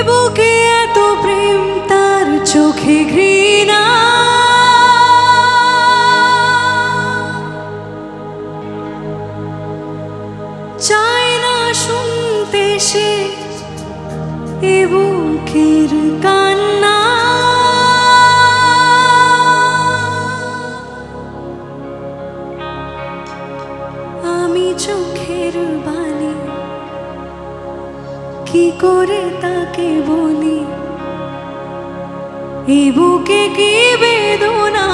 বুকে এত প্রেম তার চোখে ঘৃণা চায় না শুনতে সে এ বুকের কান্না আমি চোখের বালি কি করে তাকে বলি এ বুকে কি বেদনা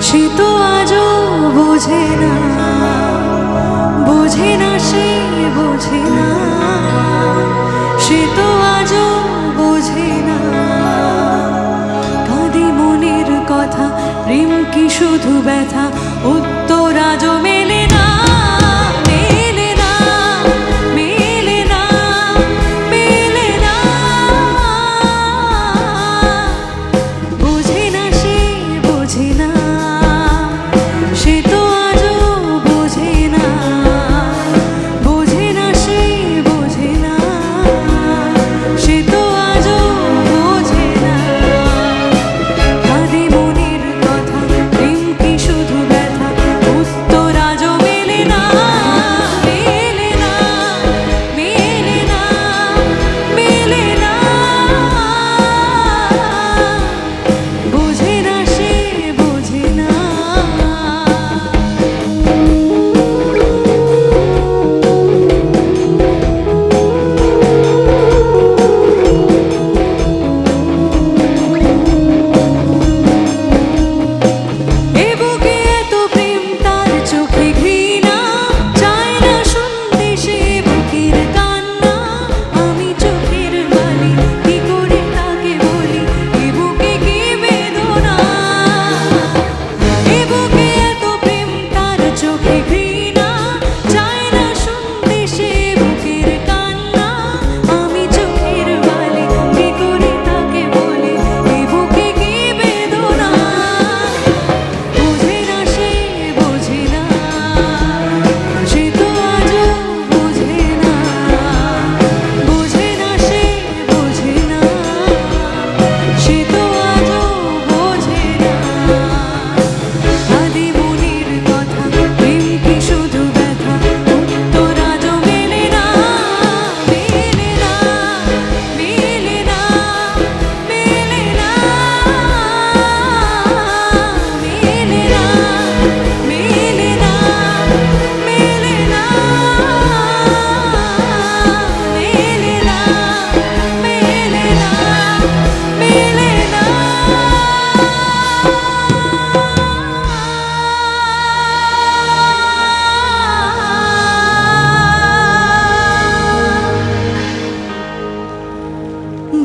সে তো আজও বোঝে না সে বোঝে না সে তো আজও বোঝে না কাঁদে মনের কথা প্রেম কি শুধু ব্যথা উত্তর আজও মেলে না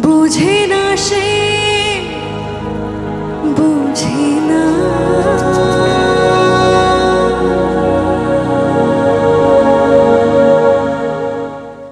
বুঝে না সে